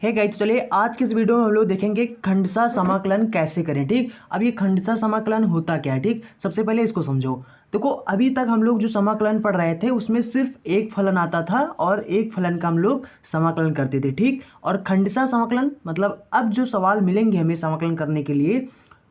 है गाइस, तो चलिए आज के इस वीडियो में हम लोग देखेंगे खंडसा समाकलन कैसे करें। ठीक, अब ये खंडसा समाकलन होता क्या है। ठीक, सबसे पहले इसको समझो। देखो, अभी तक हम लोग जो समाकलन पढ़ रहे थे उसमें सिर्फ एक फलन आता था और एक फलन का हम लोग समाकलन करते थे। ठीक, और खंडसा समाकलन मतलब अब जो सवाल मिलेंगे हमें समाकलन करने के लिए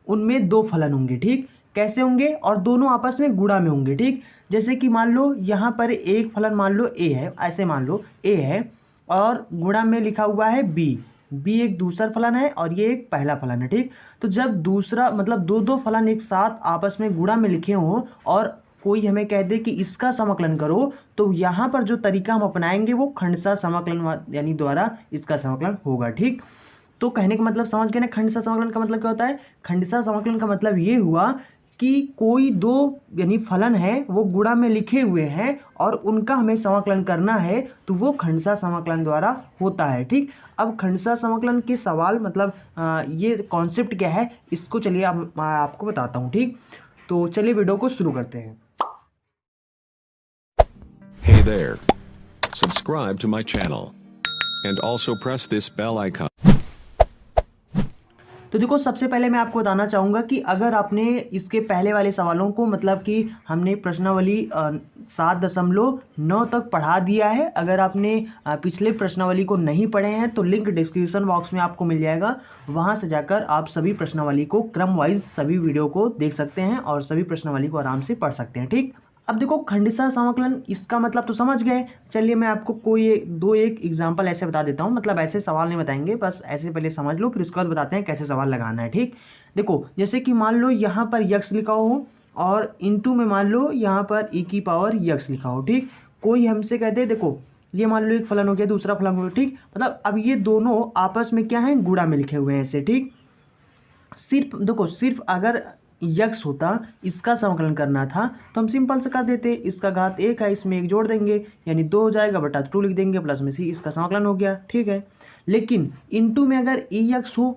उनमें दो फलन होंगे। ठीक, कैसे होंगे, और दोनों आपस में गुणा में होंगे। ठीक, जैसे कि मान लो यहाँ पर एक फलन मान लो ए है, ऐसे मान लो ए है और गुणा में लिखा हुआ है बी। बी एक दूसरा फलन है और ये एक पहला फलन है। ठीक, तो जब दूसरा मतलब दो दो फलन एक साथ आपस में गुणा में लिखे हों और कोई हमें कह दे कि इसका समाकलन करो, तो यहाँ पर जो तरीका हम अपनाएंगे वो खंडसा समाकलन यानी द्वारा इसका समाकलन होगा। ठीक, तो कहने का मतलब समझ गए ना, खंडसा समाकलन का मतलब क्या होता है। खंडसा समाकलन का मतलब ये हुआ कि कोई दो यानी फलन है वो गुणा में लिखे हुए हैं और उनका हमें समाकलन करना है, तो वो खंडसा समाकलन द्वारा होता है। ठीक, अब खंडसा समाकलन के सवाल मतलब ये कॉन्सेप्ट क्या है इसको चलिए आपको बताता हूँ। ठीक, तो चलिए वीडियो को शुरू करते हैं। Hey there. Subscribe to my channel. And also press this bell icon. तो देखो, सबसे पहले मैं आपको बताना चाहूँगा कि अगर आपने इसके पहले वाले सवालों को मतलब कि हमने प्रश्नावली 7.9 तक पढ़ा दिया है। अगर आपने पिछले प्रश्नावली को नहीं पढ़े हैं तो लिंक डिस्क्रिप्शन बॉक्स में आपको मिल जाएगा, वहाँ से जाकर आप सभी प्रश्नावली को क्रम वाइज सभी वीडियो को देख सकते हैं और सभी प्रश्नावली को आराम से पढ़ सकते हैं। ठीक, अब देखो खंडसा समाकलन इसका मतलब तो समझ गए। चलिए मैं आपको कोई एक एग्जांपल ऐसे बता देता हूँ, मतलब ऐसे सवाल नहीं बताएंगे, बस ऐसे पहले समझ लो फिर उसके बाद बताते हैं कैसे सवाल लगाना है। ठीक, देखो जैसे कि मान लो यहाँ पर यक्स लिखा हो और इनटू में मान लो यहाँ पर e की पावर यक्स लिखा हो। ठीक, कोई हमसे कहते हैं देखो ये मान लो एक फलन हो गया दूसरा फलन हो गया। ठीक, मतलब अब ये दोनों आपस में क्या है, गुणा में लिखे हुए हैं ऐसे। ठीक, सिर्फ देखो, सिर्फ अगर यक्स होता इसका समाकलन करना था तो हम सिंपल से कर देते, इसका घात एक है इसमें एक जोड़ देंगे यानी 2 हो जाएगा बटा 2 लिख देंगे प्लस में सी, इसका समाकलन हो गया। ठीक है, लेकिन इनटू में अगर ई यक्स हो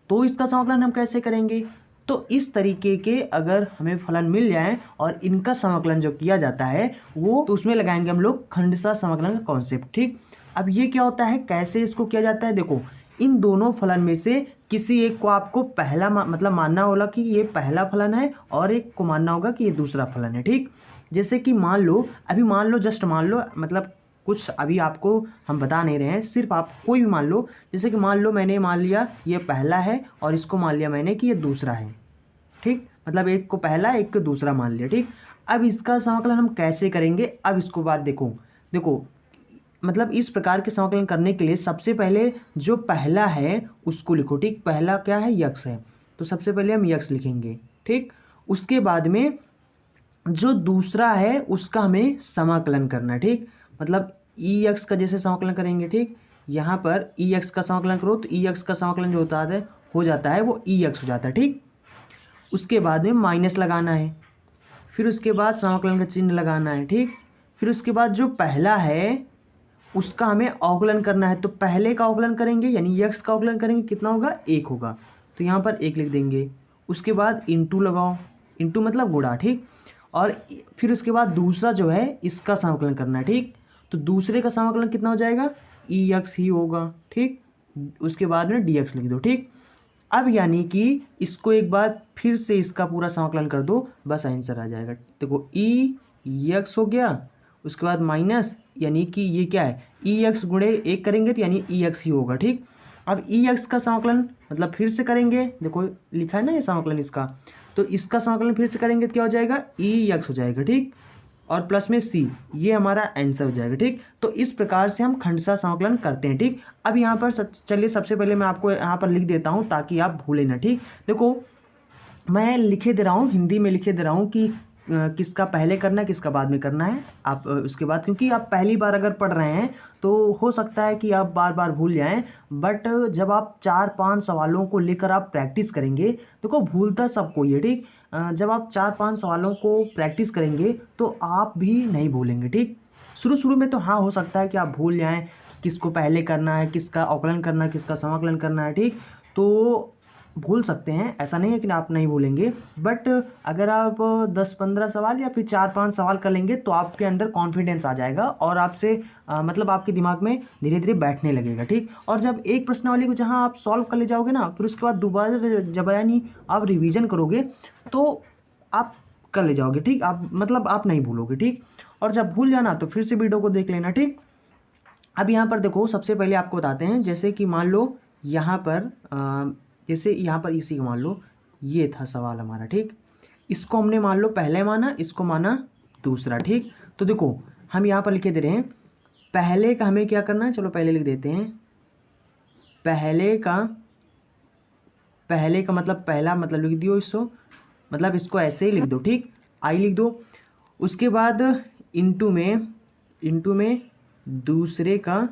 तो इसका समाकलन हम कैसे करेंगे। तो इस तरीके के अगर हमें फलन मिल जाए और इनका समाकलन जो किया जाता है वो तो उसमें लगाएंगे हम लोग खंडसा समाकलन का कॉन्सेप्ट। ठीक, अब ये क्या होता है, कैसे इसको किया जाता है। देखो, इन दोनों फलन में से किसी एक को आपको पहला मतलब मानना होगा कि ये पहला फलन है और एक को मानना होगा कि ये दूसरा फलन है। ठीक, जैसे कि मान लो अभी मान लो जस्ट मान लो, मतलब कुछ अभी आपको हम बता नहीं रहे हैं, सिर्फ आप कोई भी मान लो। जैसे कि मान लो मैंने मान लिया ये पहला है और इसको मान लिया मैंने कि ये दूसरा है। ठीक, मतलब एक को पहला एक को दूसरा मान लिया। ठीक, अब इसका समाकलन हम कैसे करेंगे, अब इसको बात देखो। देखो मतलब इस प्रकार के समाकलन करने के लिए सबसे पहले जो पहला है उसको लिखो। ठीक, पहला क्या है, यक्स है, तो सबसे पहले हम यक्स लिखेंगे। ठीक, उसके बाद में जो दूसरा है उसका हमें समाकलन करना है। ठीक, मतलब ई एक्स का जैसे समाकलन करेंगे। ठीक, यहाँ पर ई एक्स का समाकलन करो तो ई एक्स का समाकलन जो होता है हो जाता है वो ई एक्स हो जाता है। ठीक, उसके बाद में माइनस लगाना है, फिर उसके बाद समाकलन का चिन्ह लगाना है। ठीक, फिर उसके बाद जो पहला है उसका हमें अवकलन करना है, तो पहले का अवकलन करेंगे यानी यक्स का अवकलन करेंगे, कितना होगा, 1 होगा, तो यहाँ पर 1 लिख देंगे। उसके बाद इंटू लगाओ, इंटू मतलब गुणा। ठीक, और फिर उसके बाद दूसरा जो है इसका समाकलन करना है। ठीक, तो दूसरे का समाकलन कितना हो जाएगा, ई एक्स ही होगा। ठीक, उसके बाद में डी एक्स लिख दो। ठीक, अब यानी कि इसको एक बार फिर से इसका पूरा समाकलन कर दो, बस आंसर आ जाएगा। देखो ई एक्स हो गया, उसके बाद माइनस यानी कि ये क्या है, ई एक्स गुणे 1 करेंगे तो यानी ई एक्स ही होगा। ठीक, अब ई एक्स का समाकलन मतलब फिर से करेंगे, देखो लिखा है ना ये समाकलन इसका, तो इसका समाकलन फिर से करेंगे तो क्या हो जाएगा, ई एक्स हो जाएगा। ठीक, और प्लस में सी, ये हमारा आंसर हो जाएगा। ठीक, तो इस प्रकार से हम खंडसा समाकलन करते हैं। ठीक, अब यहाँ पर चलिए सबसे पहले मैं आपको यहाँ पर लिख देता हूँ ताकि आप भूलें ना। ठीक, देखो मैं लिखे दे रहा हूँ, हिंदी में लिखे दे रहा हूँ कि किसका पहले करना है किसका बाद में करना है। आप उसके बाद, क्योंकि आप पहली बार अगर पढ़ रहे हैं तो हो सकता है कि आप बार बार भूल जाएं, बट जब आप 4-5 सवालों को लेकर आप प्रैक्टिस करेंगे, देखो भूलता सबको ये। ठीक, जब आप 4-5 सवालों को प्रैक्टिस करेंगे तो आप भी नहीं भूलेंगे। ठीक, शुरू शुरू में तो हाँ हो सकता है कि आप भूल जाएँ किसको पहले करना है, किसका अवकलन करना है, किसका समाकलन करना है। ठीक, तो भूल सकते हैं, ऐसा नहीं है कि आप नहीं भूलेंगे, बट अगर आप 10-15 सवाल या फिर 4-5 सवाल कर लेंगे तो आपके अंदर कॉन्फिडेंस आ जाएगा और आपसे मतलब आपके दिमाग में धीरे धीरे बैठने लगेगा, ठीक। और जब एक प्रश्नावली को जहाँ आप सॉल्व कर ले जाओगे ना, फिर उसके बाद दोबारा जब यानी आप रिवीजन करोगे तो आप कर ले जाओगे, ठीक। आप मतलब आप नहीं भूलोगे, ठीक। और जब भूल जाना तो फिर से वीडियो को देख लेना, ठीक। अब यहाँ पर देखो, सबसे पहले आपको बताते हैं, जैसे कि मान लो यहाँ पर जैसे यहाँ पर इसी को मान लो ये था सवाल हमारा, ठीक। इसको हमने मान लो पहले माना, इसको माना दूसरा, ठीक। तो देखो हम यहाँ पर लिखे दे रहे हैं, पहले का हमें क्या करना है, चलो पहले लिख देते हैं। पहले का मतलब पहला मतलब लिख दियो, इसको मतलब इसको ऐसे ही लिख दो, ठीक। आई लिख दो। उसके बाद इंटू में दूसरे का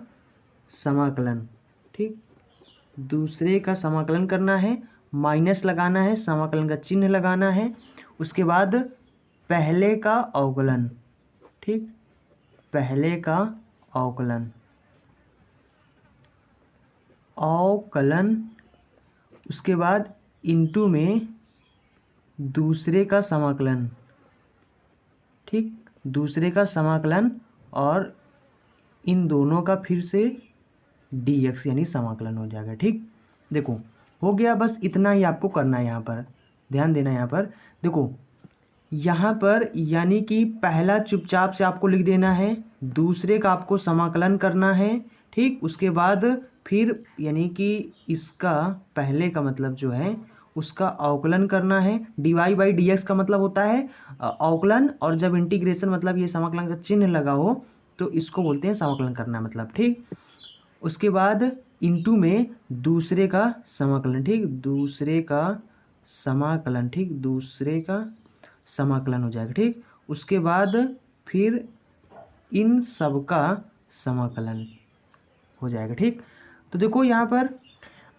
समाकलन, ठीक। दूसरे का समाकलन करना है, माइनस लगाना है, समाकलन का चिन्ह लगाना है। उसके बाद पहले का अवकलन, ठीक। पहले का अवकलन उसके बाद इंटू में दूसरे का समाकलन, ठीक। दूसरे का समाकलन और इन दोनों का फिर से dx यानी समाकलन हो जाएगा, ठीक। देखो हो गया, बस इतना ही आपको करना है। यहाँ पर ध्यान देना, यहाँ पर देखो, यहाँ पर यानी कि पहला चुपचाप से आपको लिख देना है, दूसरे का आपको समाकलन करना है, ठीक। उसके बाद फिर यानी कि इसका पहले का मतलब जो है उसका अवकलन करना है। dy/dx का मतलब होता है अवकलन, और जब इंटीग्रेशन मतलब ये समाकलन का चिन्ह लगा हो तो इसको बोलते हैं समाकलन करना, मतलब, ठीक। उसके बाद इंटू में दूसरे का समाकलन, ठीक। दूसरे का समाकलन, ठीक। दूसरे का समाकलन हो जाएगा, ठीक। उसके बाद फिर इन सब का समाकलन हो जाएगा, ठीक। तो देखो यहाँ पर,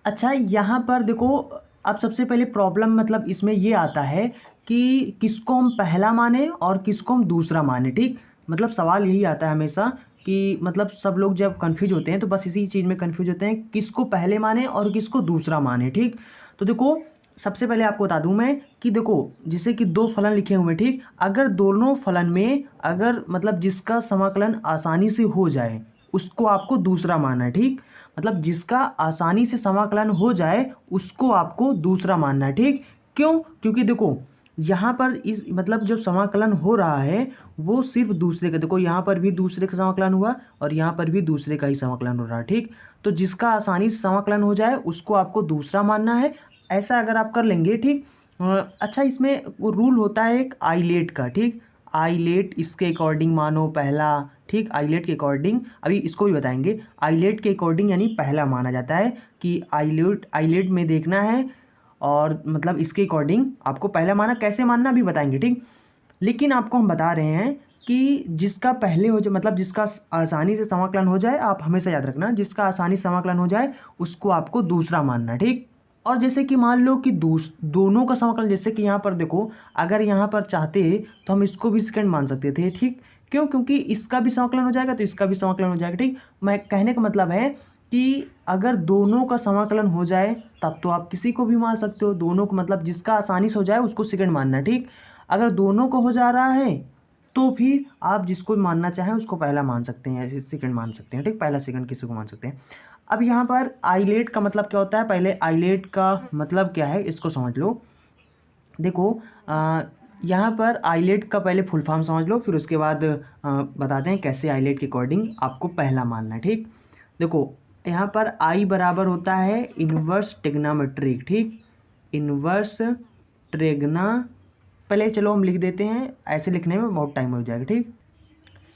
अच्छा यहाँ पर देखो, अब सबसे पहले प्रॉब्लम मतलब इसमें ये आता है कि किसको हम पहला माने और किसको हम दूसरा माने, ठीक। मतलब सवाल यही आता है हमेशा कि मतलब सब लोग जब कन्फ्यूज होते हैं तो बस इसी चीज़ में कन्फ्यूज होते हैं, किसको पहले माने और किसको दूसरा माने, ठीक। तो देखो सबसे पहले आपको बता दूं मैं कि देखो जैसे कि दो फलन लिखे हुए हैं, ठीक। अगर दोनों फलन में अगर मतलब जिसका समाकलन आसानी से हो जाए उसको आपको दूसरा मानना है, ठीक। मतलब जिसका आसानी से समाकलन हो जाए उसको आपको दूसरा मानना है, ठीक। क्यों? क्योंकि देखो यहाँ पर इस मतलब जो समाकलन हो रहा है वो सिर्फ दूसरे का, देखो यहाँ पर भी दूसरे का समाकलन हुआ और यहाँ पर भी दूसरे का ही समाकलन हो रहा है, ठीक। तो जिसका आसानी से समाकलन हो जाए उसको आपको दूसरा मानना है। ऐसा अगर आप कर लेंगे, ठीक। अच्छा इसमें रूल होता है एक आइलेट का, ठीक। आइलेट इसके अकॉर्डिंग मानो पहला, ठीक। आइलेट के अकॉर्डिंग अभी इसको भी बताएंगे। आइलेट के अकॉर्डिंग यानी पहला माना जाता है कि आइलेट में देखना है और मतलब इसके अकॉर्डिंग आपको पहला माना, कैसे मानना भी बताएंगे, ठीक। लेकिन आपको हम बता रहे हैं कि जिसका पहले हो जाए मतलब जिसका आसानी से समाकलन हो जाए, आप हमेशा याद रखना जिसका आसानी से समाकलन हो जाए उसको आपको दूसरा मानना, ठीक। और जैसे कि मान लो कि दोनों का समाकलन, जैसे कि यहाँ पर देखो अगर यहाँ पर चाहते तो हम इसको भी सेकंड मान सकते थे, ठीक। क्यों? क्योंकि इसका भी समाकलन हो जाएगा तो इसका भी समाकलन हो जाएगा, ठीक। मैं कहने का मतलब है कि अगर दोनों का समाकलन हो जाए तब तो आप किसी को भी मान सकते हो, दोनों को मतलब जिसका आसानी से हो जाए उसको सेकंड मानना, ठीक। अगर दोनों को हो जा रहा है तो फिर आप जिसको मानना चाहें उसको पहला मान सकते हैं, ऐसे सेकंड मान सकते हैं, ठीक। पहला सेकंड किसी को मान सकते हैं। अब यहाँ पर आइलेट का मतलब क्या होता है, पहले आइलेट का मतलब क्या है इसको समझ लो। देखो यहाँ पर आइलेट का पहले फुल फॉर्म समझ लो, फिर उसके बाद बताते हैं कैसे आइलेट के अकॉर्डिंग आपको पहला मानना है, ठीक। देखो यहाँ पर आई बराबर होता है इन्वर्स ट्रिग्नोमेट्रिक, ठीक। इन्वर्स ट्रिग्ना, पहले चलो हम लिख देते हैं, ऐसे लिखने में बहुत टाइम हो जाएगा, ठीक।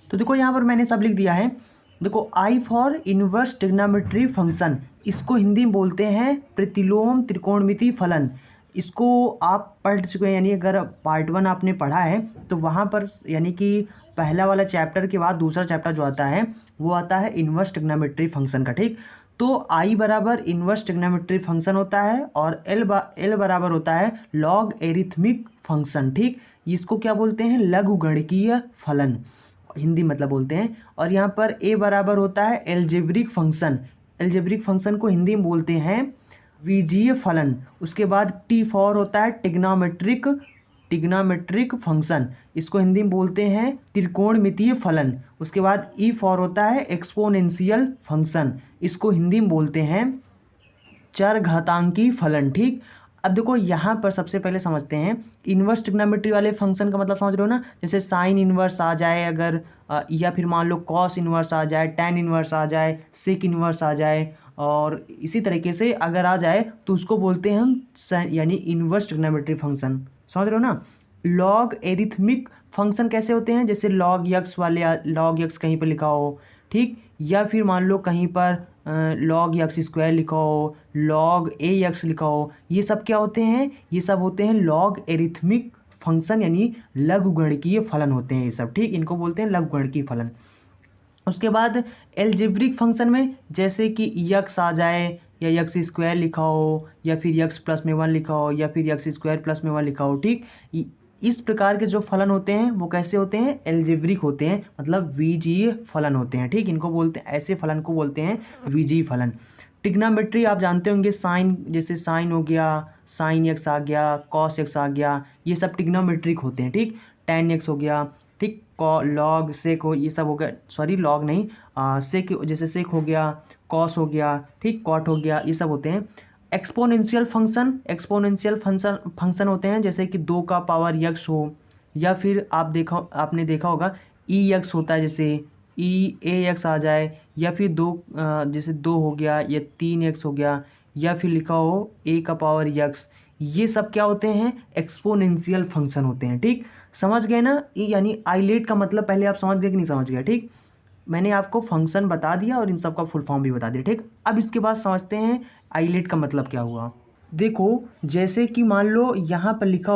तो देखो यहाँ पर मैंने सब लिख दिया है। देखो I for inverse trigonometry function, इसको हिंदी में बोलते हैं प्रतिलोम त्रिकोणमिति फलन। इसको आप पढ़ चुके हैं, यानी अगर पार्ट 1 आपने पढ़ा है तो वहाँ पर यानी कि पहला वाला चैप्टर के बाद दूसरा चैप्टर जो आता है वो आता है इन्वर्स ट्रिग्नोमेट्री फंक्शन का, ठीक। तो आई बराबर इन्वर्स ट्रिग्नोमेट्री फंक्शन होता है और एल बराबर होता है लॉग एरिथमिक फंक्शन, ठीक। इसको क्या बोलते हैं, लघुगणकीय फलन हिंदी मतलब बोलते हैं। और यहाँ पर ए बराबर होता है एल्जेब्रिक फंक्शन, एल्जेब्रिक फंक्शन को हिंदी में बोलते हैं बीजीय फलन। उसके बाद टी फॉर होता है टिग्नामेट्रिक फंक्शन, इसको हिंदी में बोलते हैं त्रिकोणमितीय फलन। उसके बाद ई फॉर होता है एक्सपोनेंशियल फंक्शन, इसको हिंदी में बोलते हैं चरघातांकी फलन। ठीक, अब देखो यहाँ पर सबसे पहले समझते हैं इन्वर्स ट्रिग्नोमेट्री वाले फंक्शन का मतलब समझ रहे हो ना, जैसे साइन इन्वर्स आ जाए अगर या फिर मान लो कॉस इन्वर्स आ जाए, टैन इन्वर्स आ जाए, सेक इन्वर्स आ जाए, और इसी तरीके से अगर आ जाए तो उसको बोलते हैं हम यानी इन्वर्स ट्रिग्नोमेट्री फंक्शन। समझ रहे हो ना। लॉग एरिथमिक फंक्शन कैसे होते हैं, जैसे लॉग यक्स वाले, लॉग यक्स कहीं पर लिखा हो, ठीक, या फिर मान लो कहीं पर लॉग यक्स स्क्वायर लिखा हो, लॉग ए यक्स लिखा हो, ये सब क्या होते हैं, ये सब होते हैं लॉग एरिथमिक फंक्शन यानी लघुगणकीय फलन होते हैं ये सब। ठीक, इनको बोलते हैं लघुगणकीय फलन। उसके बाद एल्जेब्रिक फंक्शन में जैसे कि यक्स आ जाए या यक्स स्क्वायर लिखा हो या फिर यक्स प्लस में 1 लिखा हो या फिर यक्स स्क्वायर प्लस में 1 लिखा हो, ठीक, इस प्रकार के जो फलन होते हैं वो कैसे होते हैं, एल्जेब्रिक होते हैं, मतलब बीजीय फलन होते हैं। ठीक, इनको बोलते हैं, ऐसे फलन को बोलते हैं बीजीय फलन। ट्रिग्नोमेट्री आप जानते होंगे, साइन, जैसे साइन हो गया, साइन एक्स आ गया, कॉस एक्स आ गया, ये सब ट्रिग्नोमेट्रिक होते हैं। ठीक, टैन एक्स हो गया, ठीक, लॉग सेक हो, ये सब हो गया, सॉरी लॉग नहीं, सेक, जैसे सेक हो गया, कॉस हो गया, ठीक, कॉट हो गया, ये सब होते हैं। एक्सपोनेंशियल फंक्शन होते हैं, जैसे कि 2 का पावर यक्स हो, या फिर आपने देखा होगा ई यक्स होता है, जैसे ई ए एक्स आ जाए, या फिर 2 जैसे 2 हो गया या 3 एक्स हो गया, या फिर लिखा हो ए का पावर यक्स, ये सब क्या होते हैं, एक्सपोनेंशियल फंक्शन होते हैं। ठीक, समझ गए ना, यानी आइलेट का मतलब पहले आप समझ गए कि नहीं समझ गए। ठीक, मैंने आपको फंक्शन बता दिया और इन सब का फुल फॉर्म भी बता दिया। ठीक, अब इसके बाद समझते हैं आइलेट का मतलब क्या हुआ। देखो, जैसे कि मान लो यहाँ पर लिखा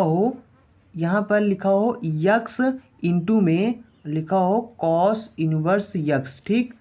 हो यक्स इंटू में लिखा हो कॉस इनवर्स यक्स। ठीक,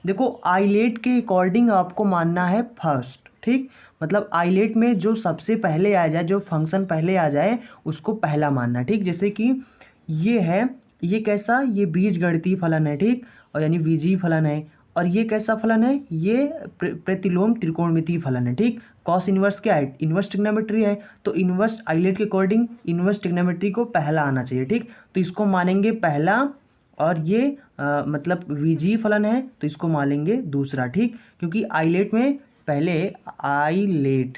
देखो आइलेट के अकॉर्डिंग आपको मानना है फर्स्ट। ठीक, मतलब आइलेट में जो सबसे पहले आ जाए, जो फंक्शन पहले आ जाए उसको पहला मानना। ठीक, जैसे कि ये है, ये कैसा, ये बीजगणितीय फलन है। ठीक, और यानी बीजीय फलन है, और ये कैसा फलन है, ये प्रतिलोम त्रिकोणमितीय फलन है। ठीक, कॉस इनवर्स क्या है, इनवर्स ट्रिग्नोमेट्री है, तो इनवर्स आइलेट के अकॉर्डिंग इनवर्स ट्रिग्नोमेट्री को पहला आना चाहिए। ठीक, तो इसको मानेंगे पहला, और ये मतलब बीजीय फलन है तो इसको मानेंगे दूसरा। ठीक, क्योंकि आइलेट में पहले आइलेट,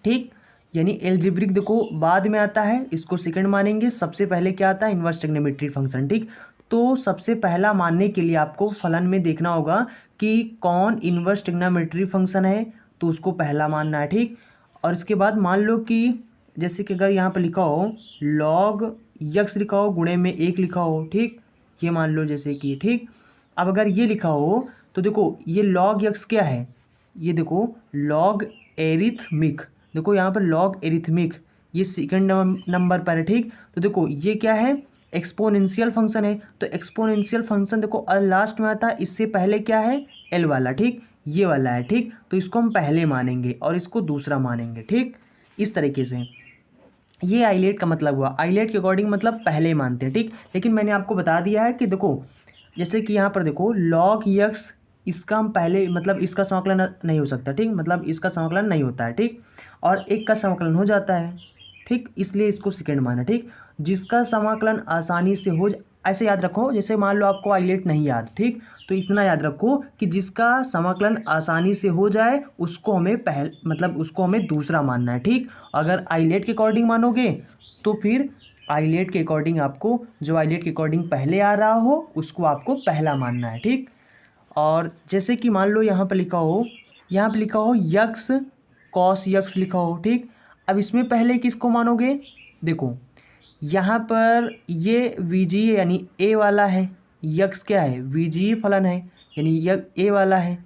ठीक, यानी एल्जेब्रिक देखो बाद में आता है, इसको सेकंड मानेंगे, सबसे पहले क्या आता है, इनवर्स ट्रिग्नोमेट्री फंक्शन। ठीक, तो सबसे पहला मानने के लिए आपको फलन में देखना होगा कि कौन इनवर्स ट्रिग्नोमेट्री फंक्शन है, तो उसको पहला मानना है। ठीक, और इसके बाद मान लो कि जैसे कि अगर यहाँ पर लिखा हो लॉग यक्स लिखा हो, गुणे में 1 लिखा हो, ठीक, ये मान लो जैसे कि, ठीक, अब अगर ये लिखा हो तो देखो ये लॉग यक्स क्या है, ये देखो लॉग एरिथमिक, देखो यहाँ पर लॉग एरिथमिक, ये सेकंड नंबर पर है। ठीक, तो देखो ये क्या है, एक्सपोनेंशियल फंक्शन है, तो एक्सपोनेंशियल फंक्शन देखो लास्ट में आता है, इससे पहले क्या है, एल वाला, ठीक, ये वाला है। ठीक, तो इसको हम पहले मानेंगे और इसको दूसरा मानेंगे। ठीक, इस तरीके से ये आइलेट का मतलब हुआ। आइलेट के अकॉर्डिंग मतलब पहले मानते हैं। ठीक, लेकिन मैंने आपको बता दिया है कि देखो जैसे कि यहाँ पर देखो लॉग यक्स, इसका हम पहले मतलब इसका समाकलन नहीं हो सकता। ठीक, मतलब इसका समाकलन नहीं होता है। ठीक, और एक का समाकलन हो जाता है। ठीक, इसलिए इसको सेकंड माना। ठीक, जिसका समाकलन आसानी से हो, ऐसे याद रखो, जैसे मान लो आपको आइलेट नहीं याद, ठीक, तो इतना याद रखो कि जिसका समाकलन आसानी से हो जाए उसको हमें उसको हमें दूसरा मानना है। ठीक, अगर आइलेट के अकॉर्डिंग मानोगे तो फिर आइलेट के अकॉर्डिंग आपको जो आइलेट के अकॉर्डिंग पहले आ रहा हो उसको आपको पहला मानना है। ठीक, और जैसे कि मान लो यहाँ पर लिखा हो यक्स कॉस यक्स लिखा हो। ठीक, अब इसमें पहले किसको मानोगे, देखो यहाँ पर ये बीजीय यानी ए वाला है, यक्स क्या है, बीजीय फलन है यानी ए वाला है,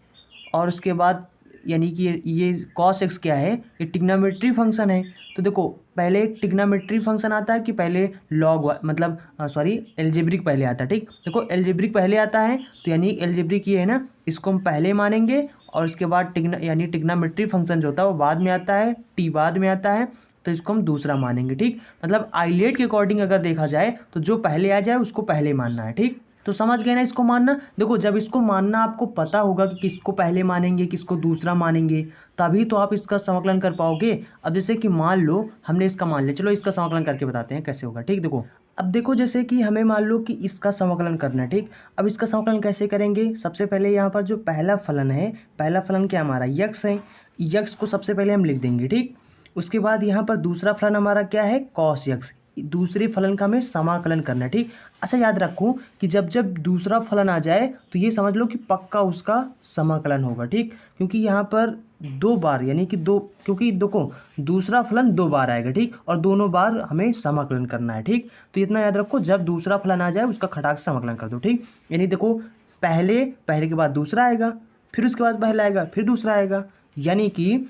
और उसके बाद यानी कि ये कॉस एक्स क्या है, ये ट्रिग्नोमेट्री फंक्शन है। तो देखो पहले ट्रिग्नोमेट्री फंक्शन आता है कि पहले लॉग मतलब एल्जेब्रिक पहले आता है। ठीक, देखो एल्जेब्रिक पहले आता है तो यानी एल्जेब्रिक ये है ना, इसको हम पहले मानेंगे, और उसके बाद यानी ट्रिग्नोमेट्री फंक्शन जो होता है वो बाद में आता है, टी बाद में आता है, तो इसको हम दूसरा मानेंगे। ठीक, मतलब आइलेट के अकॉर्डिंग अगर देखा जाए तो जो पहले आ जाए उसको पहले मानना है। ठीक, तो समझ गए ना इसको मानना। देखो जब इसको मानना आपको पता होगा कि किसको पहले मानेंगे किसको दूसरा मानेंगे, तभी तो आप इसका समाकलन कर पाओगे। अब जैसे कि मान लो हमने इसका मान लिया, चलो इसका समाकलन करके बताते हैं कैसे होगा, ठीक। देखो अब देखो जैसे कि हमें मान लो कि इसका समाकलन करना है, ठीक। अब इसका समाकलन कैसे करेंगे, सबसे पहले यहाँ पर जो पहला फलन है, पहला फलन क्या हमारा यक्स है, यक्स को सबसे पहले हम लिख देंगे, ठीक। उसके बाद यहाँ पर दूसरा फलन हमारा क्या है, कॉस यक्स, दूसरे फलन का हमें समाकलन करना है, ठीक। अच्छा याद रखो कि जब जब दूसरा फलन आ जाए तो ये समझ लो कि पक्का उसका समाकलन होगा, ठीक। क्योंकि यहाँ पर दो बार यानी कि दो, क्योंकि देखो दूसरा फलन दो बार आएगा, ठीक, और दोनों बार हमें समाकलन करना है, ठीक। तो इतना याद रखो, जब दूसरा फलन आ जाए उसका खटाक से समाकलन कर दो, ठीक। यानी देखो पहले के बाद दूसरा आएगा, फिर उसके बाद पहला आएगा, फिर दूसरा आएगा, यानी कि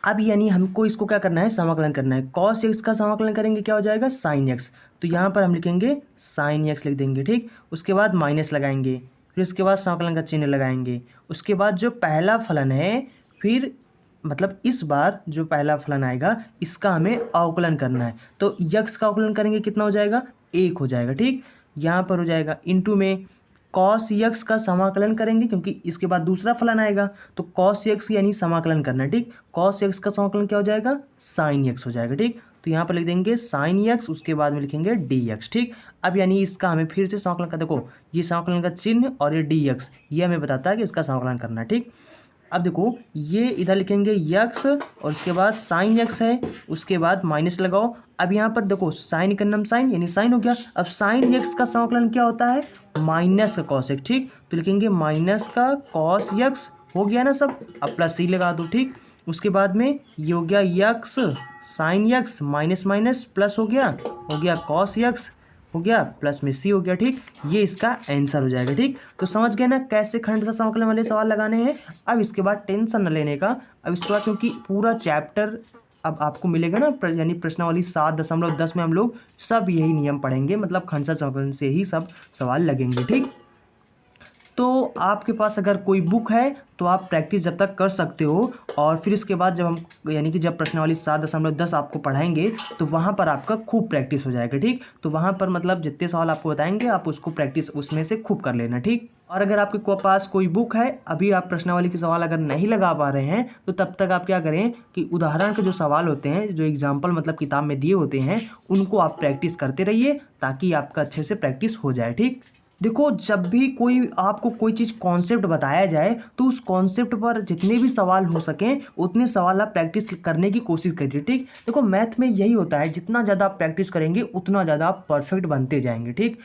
अब यानी हमको इसको क्या करना है, समाकलन करना है। कॉस एक्स का समाकलन करेंगे क्या हो जाएगा, साइन एक्स। तो यहाँ पर हम लिखेंगे साइन एक्स लिख देंगे, ठीक। उसके बाद माइनस लगाएंगे, फिर उसके बाद समाकलन का चिन्ह लगाएंगे। उसके बाद जो पहला फलन है, फिर मतलब इस बार जो पहला फलन आएगा इसका हमें अवकलन करना है। तो यक्स का अवकलन करेंगे कितना हो जाएगा, 1 हो जाएगा, ठीक। यहाँ पर हो जाएगा इंटू में कॉस यक्स का समाकलन करेंगे क्योंकि इसके बाद दूसरा फलन आएगा, तो कॉस यक्स यानी समाकलन करना है, ठीक। कॉस यक्स का समाकलन क्या हो जाएगा, साइन यक्स हो जाएगा, ठीक। तो यहाँ पर लिख देंगे साइन यक्स, उसके बाद में लिखेंगे डी यक्स, ठीक। अब यानी इसका हमें फिर से समाकलन का, देखो ये समाकलन का चिन्ह और ये डी यक्स ये हमें बताता है कि इसका समाकलन करना है, ठीक। अब देखो ये इधर लिखेंगे यक्स और उसके बाद साइन यक्स है, उसके बाद माइनस लगाओ। अब यहाँ पर देखो साइन का नाम साइन यानी साइन हो गया। अब साइन यक्स का समाकलन क्या होता है, माइनस का कॉस एक्स, ठीक। तो लिखेंगे माइनस का कॉस यक्स, हो गया ना सब। अब प्लस सी लगा दो, ठीक। उसके बाद में ये हो गया x sign x minus minus plus हो गया कॉस यक्स, हो गया प्लस में सी हो गया, ठीक। ये इसका आंसर हो जाएगा, ठीक। तो समझ गए ना कैसे खंड समाकलन वाले सवाल लगाने हैं। अब इसके बाद टेंशन न लेने का। अब इसके बाद क्योंकि पूरा चैप्टर अब आपको मिलेगा ना, यानी प्रश्नावली 7.10 में हम लोग सब यही नियम पढ़ेंगे, मतलब खंड समाकलन से ही सब सवाल लगेंगे, ठीक। तो आपके पास अगर कोई बुक है तो आप प्रैक्टिस जब तक कर सकते हो, और फिर इसके बाद जब हम यानी कि जब प्रश्नावली 7.10 आपको पढ़ाएंगे तो वहाँ पर आपका खूब प्रैक्टिस हो जाएगा, ठीक। तो वहाँ पर मतलब जितने सवाल आपको बताएंगे आप उसको प्रैक्टिस उसमें से खूब कर लेना, ठीक। और अगर आपके पास कोई बुक है, अभी आप प्रश्नावली के सवाल अगर नहीं लगा पा रहे हैं तो तब तक आप क्या करें कि उदाहरण के जो सवाल होते हैं, जो एग्जाम्पल मतलब किताब में दिए होते हैं, उनको आप प्रैक्टिस करते रहिए ताकि आपका अच्छे से प्रैक्टिस हो जाए, ठीक। देखो जब भी कोई आपको कोई चीज़ कॉन्सेप्ट बताया जाए तो उस कॉन्सेप्ट पर जितने भी सवाल हो सकें उतने सवाल आप प्रैक्टिस करने की कोशिश करिए, ठीक। देखो मैथ में यही होता है, जितना ज़्यादा आप प्रैक्टिस करेंगे उतना ज़्यादा आप परफेक्ट बनते जाएंगे, ठीक।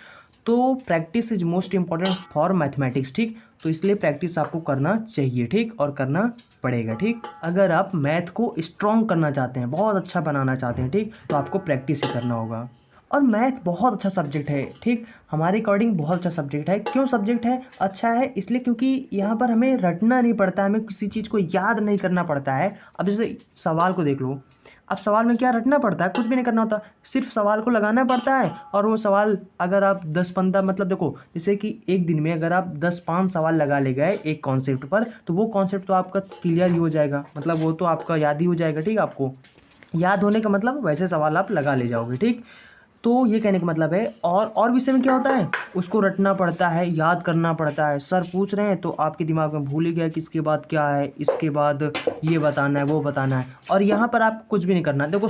तो practice is most important for mathematics, ठीक। तो इसलिए प्रैक्टिस आपको करना चाहिए, ठीक, और करना पड़ेगा, ठीक। अगर आप मैथ को स्ट्रॉन्ग करना चाहते हैं, बहुत अच्छा बनाना चाहते हैं, ठीक, तो आपको प्रैक्टिस ही करना होगा। और मैथ बहुत अच्छा सब्जेक्ट है, ठीक, हमारे अकॉर्डिंग बहुत अच्छा सब्जेक्ट है। क्यों सब्जेक्ट है अच्छा है, इसलिए क्योंकि यहाँ पर हमें रटना नहीं पड़ता है, हमें किसी चीज़ को याद नहीं करना पड़ता है। अब जैसे सवाल को देख लो, अब सवाल में क्या रटना पड़ता है, कुछ भी नहीं करना होता, सिर्फ सवाल को लगाना पड़ता है। और वो सवाल अगर आप 10-15 मतलब देखो जैसे कि एक दिन में अगर आप 10-5 सवाल लगा ले गए एक कॉन्सेप्ट पर, तो वो कॉन्सेप्ट तो आपका क्लियर ही हो जाएगा, मतलब वो तो आपका याद ही हो जाएगा, ठीक। आपको याद होने का मतलब वैसे सवाल आप लगा ले जाओगे, ठीक। तो ये कहने का मतलब है, और विषय में क्या होता है, उसको रटना पड़ता है, याद करना पड़ता है। सर पूछ रहे हैं तो आपके दिमाग में भूल ही गया कि इसके बाद क्या है, इसके बाद ये बताना है, वो बताना है। और यहाँ पर आप कुछ भी नहीं करना। देखो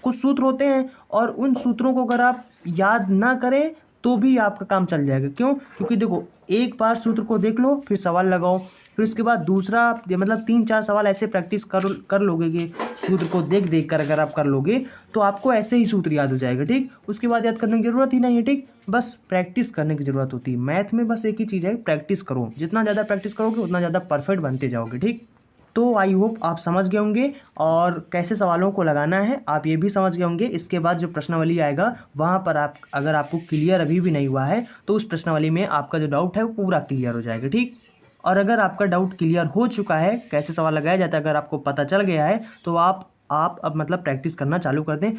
कुछ सूत्र होते हैं और उन सूत्रों को अगर आप याद ना करें तो भी आपका काम चल जाएगा। क्यों, क्योंकि देखो एक बार सूत्र को देख लो, फिर सवाल लगाओ, फिर उसके बाद दूसरा मतलब 3-4 सवाल ऐसे प्रैक्टिस कर लोगे कि सूत्र को देख कर अगर आप कर लोगे तो आपको ऐसे ही सूत्र याद हो जाएगा, ठीक। उसके बाद याद करने की ज़रूरत ही नहीं है, ठीक। बस प्रैक्टिस करने की ज़रूरत होती है। मैथ में बस एक ही चीज़ है, प्रैक्टिस करो। जितना ज़्यादा प्रैक्टिस करोगे उतना ज़्यादा परफेक्ट बनते जाओगे, ठीक। तो आई होप आप समझ गए होंगे और कैसे सवालों को लगाना है आप ये भी समझ गए होंगे। इसके बाद जो प्रश्नावली आएगा वहाँ पर आप अगर आपको क्लियर अभी भी नहीं हुआ है तो उस प्रश्नावली में आपका जो डाउट है वो पूरा क्लियर हो जाएगा, ठीक। और अगर आपका डाउट क्लियर हो चुका है, कैसे सवाल लगाया जाता है, अगर आपको पता चल गया है तो आप आप अब मतलब प्रैक्टिस करना चालू कर दें।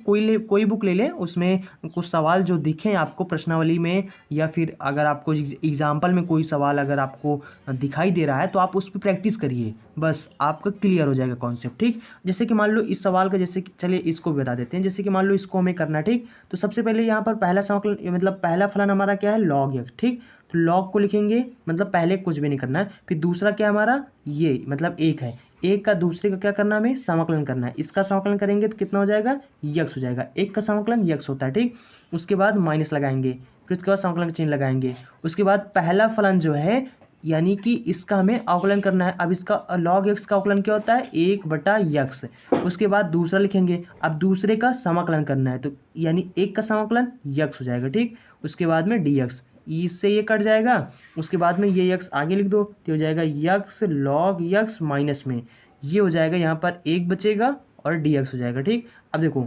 कोई बुक ले लें, उसमें कुछ सवाल जो दिखें आपको प्रश्नावली में, या फिर अगर आपको एग्जाम्पल में कोई सवाल अगर आपको दिखाई दे रहा है तो आप उस पर प्रैक्टिस करिए, बस आपका क्लियर हो जाएगा कॉन्सेप्ट। ठीक, जैसे कि मान लो इस सवाल का, जैसे कि चलिए इसको भी बता देते हैं। जैसे कि मान लो इसको हमें करना, ठीक, तो सबसे पहले यहाँ पर पहला समाकलन मतलब पहला फलन हमारा क्या है, log x। ठीक, तो log को लिखेंगे, मतलब पहले कुछ भी नहीं करना है। फिर दूसरा क्या हमारा, ये मतलब एक है, एक का दूसरे का क्या करना है, हमें समाकलन करना है। इसका समाकलन करेंगे तो कितना हो जाएगा, यक्स हो जाएगा। एक का समाकलन यक्स होता है। ठीक, उसके बाद माइनस लगाएंगे, फिर उसके बाद समाकलन का चिन्ह लगाएंगे। उसके बाद पहला फलन जो है यानी कि इसका हमें अवकलन करना है। अब इसका log x का अवकलन क्या होता है, 1/x। उसके बाद दूसरा लिखेंगे, अब दूसरे का समाकलन करना है, तो यानी एक का समाकलन x हो जाएगा। ठीक, उसके बाद में dx, इससे ये कट जाएगा। उसके बाद में ये x आगे लिख दो तो हो जाएगा x log x माइनस में ये हो जाएगा, यहाँ पर 1 बचेगा और dx हो जाएगा। ठीक, अब देखो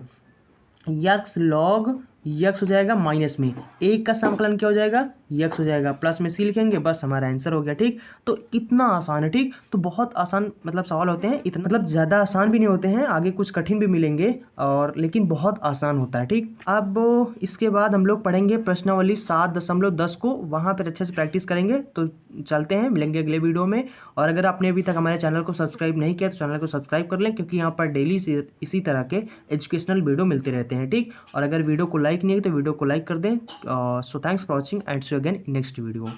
x log x हो जाएगा माइनस में, एक का समाकलन क्या हो जाएगा, x हो जाएगा, प्लस में c लिखेंगे, बस हमारा आंसर हो गया। ठीक, तो इतना आसान है। ठीक, तो बहुत आसान मतलब सवाल होते हैं, इतना मतलब ज़्यादा आसान भी नहीं होते हैं, आगे कुछ कठिन भी मिलेंगे और लेकिन बहुत आसान होता है। ठीक, अब इसके बाद हम लोग पढ़ेंगे प्रश्नावली 7.10 को, वहाँ पर अच्छे से प्रैक्टिस करेंगे। तो चलते हैं, मिलेंगे अगले वीडियो में। और अगर आपने अभी तक हमारे चैनल को सब्सक्राइब नहीं किया तो चैनल को सब्सक्राइब कर लें, क्योंकि यहाँ पर डेली इसी तरह के एजुकेशनल वीडियो मिलते रहते हैं। ठीक, और अगर वीडियो को लाइक नहीं है तो वीडियो को लाइक कर दें। So thanks for watching and see you again in next video.